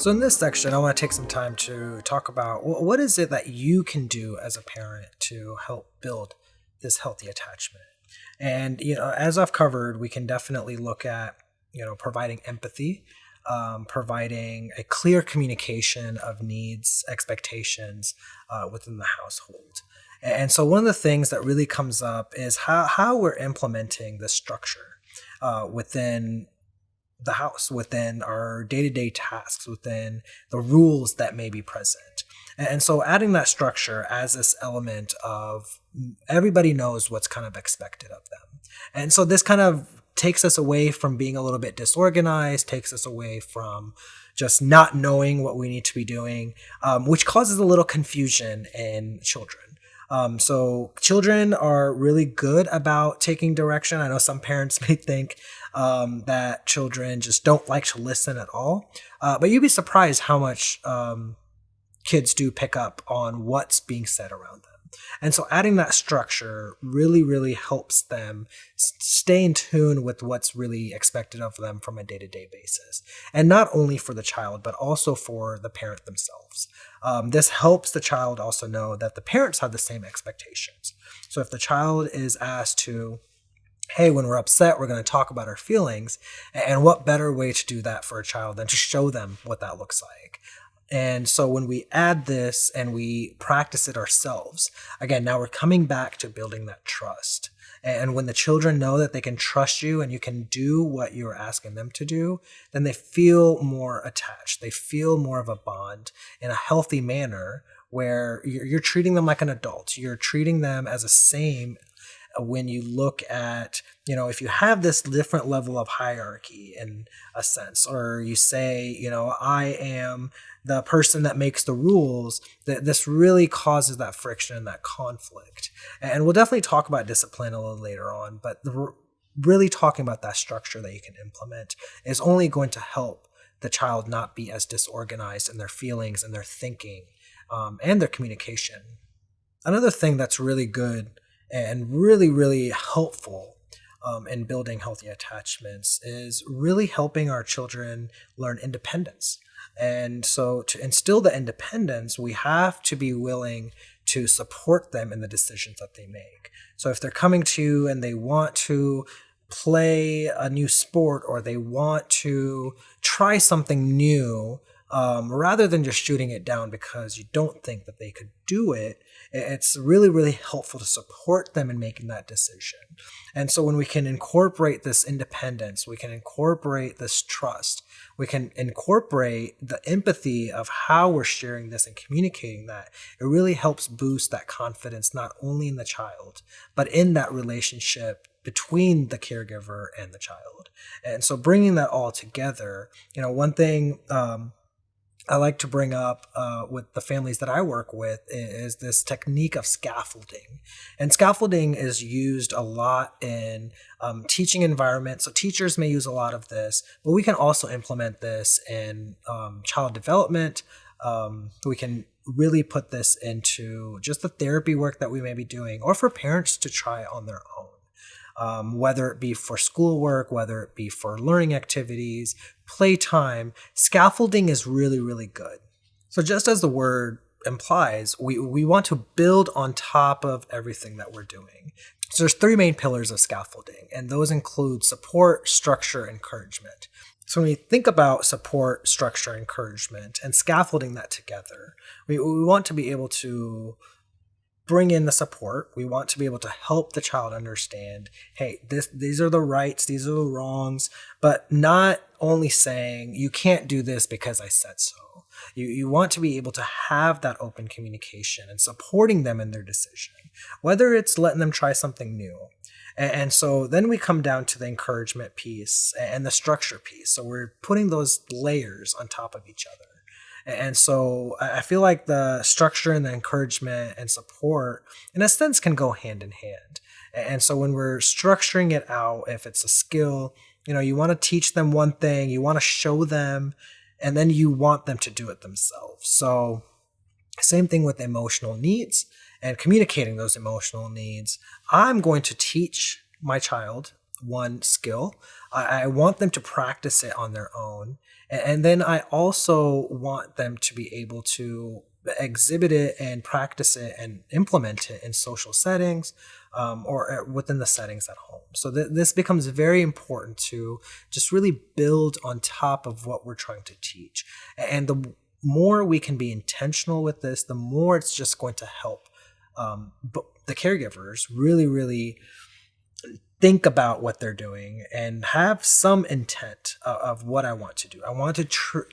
So in this section, I want to take some time to talk about what is it that you can do as a parent to help build this healthy attachment. And as I've covered, we can definitely look at providing empathy, providing a clear communication of needs, expectations within the household. And so one of the things that really comes up is how we're implementing this structure within the house, within our day-to-day tasks, within the rules that may be present. And so adding that structure as this element of everybody knows what's kind of expected of them. And so this kind of takes us away from being a little bit disorganized, takes us away from just not knowing what we need to be doing, which causes a little confusion in children. So children are really good about taking direction. I know some parents may think that children just don't like to listen at all. But you'd be surprised how much kids do pick up on what's being said around them. And so adding that structure really, really helps them stay in tune with what's really expected of them from a day-to-day basis. And not only for the child, but also for the parent themselves. This helps the child also know that the parents have the same expectations. So if the child is asked to, hey, when we're upset, we're going to talk about our feelings, and what better way to do that for a child than to show them what that looks like. And so when we add this and we practice it ourselves, again, now we're coming back to building that trust. And when the children know that they can trust you and you can do what you're asking them to do, then they feel more attached. They feel more of a bond in a healthy manner where you're treating them like an adult. You're treating them as a same when you look at, if you have this different level of hierarchy in a sense, or you say, I am the person that makes the rules, that this really causes that friction and that conflict. And we'll definitely talk about discipline a little later on, but really talking about that structure that you can implement is only going to help the child not be as disorganized in their feelings and their thinking and their communication. Another thing that's really good and really, really helpful in building healthy attachments is really helping our children learn independence. And so to instill the independence, we have to be willing to support them in the decisions that they make. So if they're coming to you and they want to play a new sport or they want to try something new, rather than just shooting it down because you don't think that they could do it, it's really, really helpful to support them in making that decision. And so when we can incorporate this independence, we can incorporate this trust, we can incorporate the empathy of how we're sharing this and communicating that, it really helps boost that confidence, not only in the child, but in that relationship between the caregiver and the child. And so bringing that all together, one thing I like to bring up with the families that I work with is this technique of scaffolding. And scaffolding is used a lot in teaching environments. So teachers may use a lot of this, but we can also implement this in child development. We can really put this into just the therapy work that we may be doing, or for parents to try on their own. Whether it be for schoolwork, whether it be for learning activities, playtime, scaffolding is really, really good. So just as the word implies, we want to build on top of everything that we're doing. So there's three main pillars of scaffolding, and those include support, structure, encouragement. So when we think about support, structure, encouragement, and scaffolding that together, we want to be able to bring in the support. We want to be able to help the child understand, hey, these are the rights, these are the wrongs, but not only saying you can't do this because I said so. You want to be able to have that open communication and supporting them in their decision, whether it's letting them try something new. And so then we come down to the encouragement piece and the structure piece. So we're putting those layers on top of each other. And so I feel like the structure and the encouragement and support, in a sense, can go hand in hand. And so when we're structuring it out, if it's a skill, you want to teach them one thing, you want to show them, and then you want them to do it themselves. So same thing with emotional needs and communicating those emotional needs. I'm going to teach my child one skill. I want them to practice it on their own. And then I also want them to be able to exhibit it and practice it and implement it in social settings, or within the settings at home. So this becomes very important to just really build on top of what we're trying to teach. And the more we can be intentional with this, the more it's just going to help the caregivers really, really think about what they're doing and have some intent of what I want to do. I want to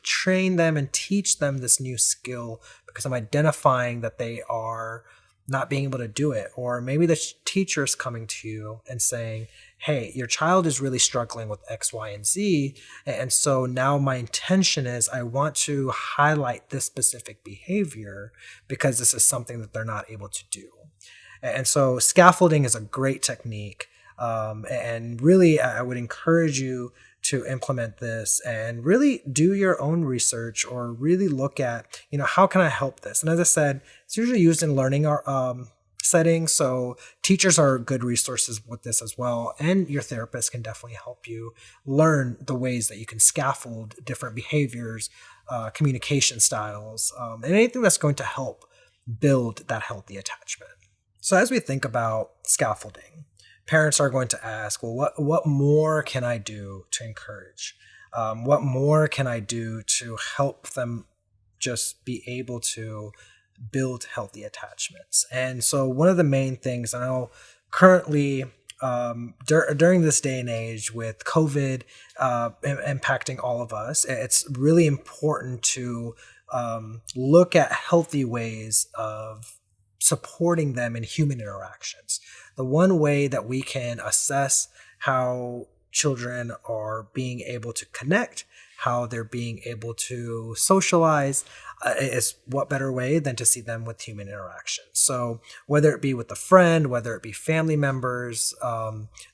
train them and teach them this new skill because I'm identifying that they are not being able to do it. Or maybe the teacher's coming to you and saying, hey, your child is really struggling with X, Y, and Z. And so now my intention is I want to highlight this specific behavior because this is something that they're not able to do. And so scaffolding is a great technique. And really, I would encourage you to implement this and really do your own research or really look at, how can I help this? And as I said, it's usually used in learning settings. So teachers are good resources with this as well. And your therapist can definitely help you learn the ways that you can scaffold different behaviors, communication styles, and anything that's going to help build that healthy attachment. So as we think about scaffolding, parents are going to ask, well, what more can I do to encourage? What more can I do to help them just be able to build healthy attachments? And so one of the main things I know currently during this day and age with COVID impacting all of us, it's really important to look at healthy ways of supporting them in human interactions. The one way that we can assess how children are being able to connect, how they're being able to socialize, is what better way than to see them with human interactions. So whether it be with a friend, whether it be family members,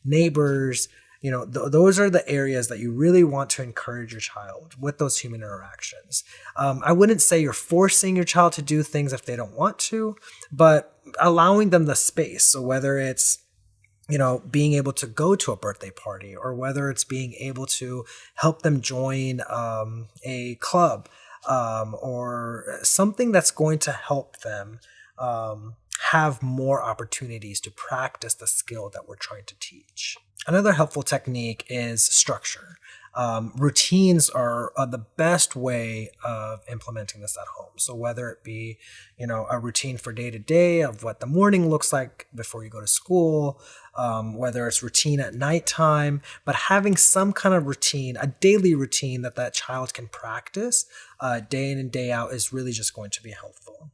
neighbors, those are the areas that you really want to encourage your child with those human interactions. I wouldn't say you're forcing your child to do things if they don't want to, but allowing them the space. So whether it's, being able to go to a birthday party, or whether it's being able to help them join a club, or something that's going to help them have more opportunities to practice the skill that we're trying to teach. Another helpful technique is structure. Routines are the best way of implementing this at home. So whether it be, a routine for day to day of what the morning looks like before you go to school, whether it's routine at nighttime, but having some kind of routine, a daily routine that child can practice day in and day out is really just going to be helpful.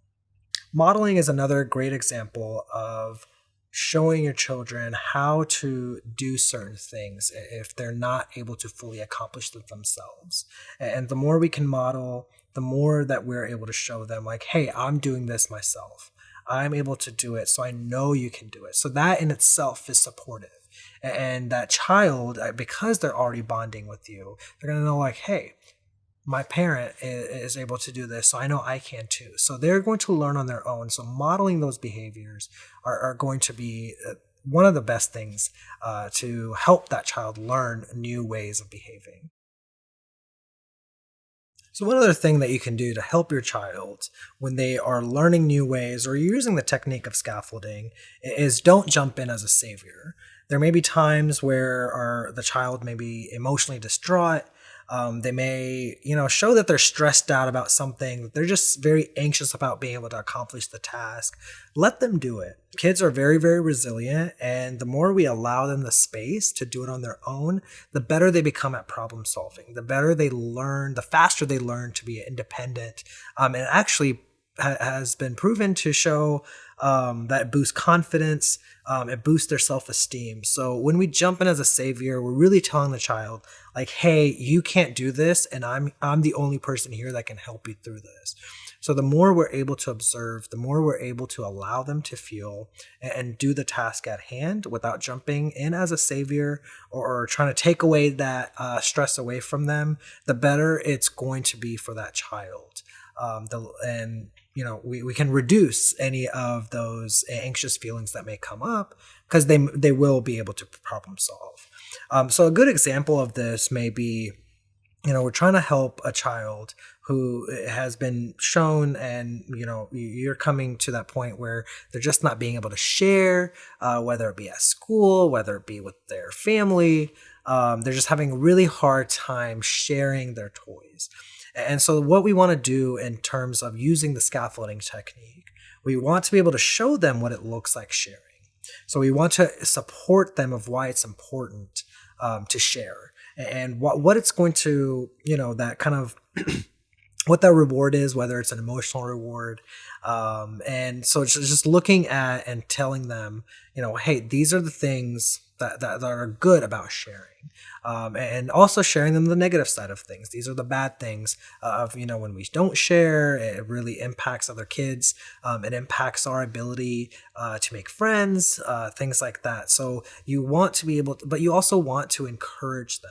Modeling is another great example of showing your children how to do certain things if they're not able to fully accomplish them themselves. And the more we can model, the more that we're able to show them like, hey, I'm doing this myself. I'm able to do it, so I know you can do it. So that in itself is supportive. And that child, because they're already bonding with you, they're going to know like, hey, my parent is able to do this, so I know I can too. So they're going to learn on their own. So modeling those behaviors are going to be one of the best things to help that child learn new ways of behaving. So one other thing that you can do to help your child when they are learning new ways or using the technique of scaffolding is don't jump in as a savior. There may be times where the child may be emotionally distraught. They may, show that they're stressed out about something. They're just very anxious about being able to accomplish the task. Let them do it. Kids are very, very resilient. And the more we allow them the space to do it on their own, the better they become at problem solving. The better they learn, the faster they learn to be independent. And it actually has been proven to show that it boosts confidence, it boosts their self-esteem. So when we jump in as a savior, we're really telling the child, like, hey, you can't do this, and I'm the only person here that can help you through this. So the more we're able to observe, the more we're able to allow them to feel and do the task at hand without jumping in as a savior or trying to take away that stress away from them, the better it's going to be for that child. We can reduce any of those anxious feelings that may come up because they will be able to problem solve. So a good example of this may be, we're trying to help a child who has been shown, and you're coming to that point where they're just not being able to share, whether it be at school, whether it be with their family. They're just having a really hard time sharing their toys. And so what we want to do in terms of using the scaffolding technique, we want to be able to show them what it looks like sharing. So we want to support them of why it's important to share, and what it's going to, that kind of what that reward is, whether it's an emotional reward. And so it's just looking at and telling them, hey, these are the things that are good about sharing. And also sharing them the negative side of things. These are the bad things of, when we don't share, it really impacts other kids. It impacts our ability to make friends, things like that. So you want to be able to, but you also want to encourage them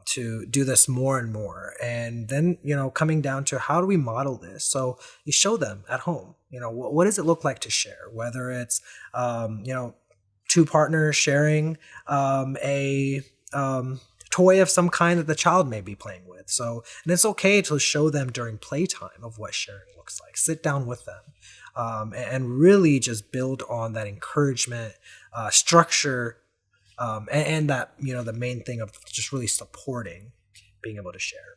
to do this more and more. And then, coming down to how do we model this? So you show them at home, what does it look like to share? Whether it's, two partners sharing a toy of some kind that the child may be playing with. So, and it's okay to show them during playtime of what sharing looks like. Sit down with them and really just build on that encouragement, structure, and that, the main thing of just really supporting being able to share.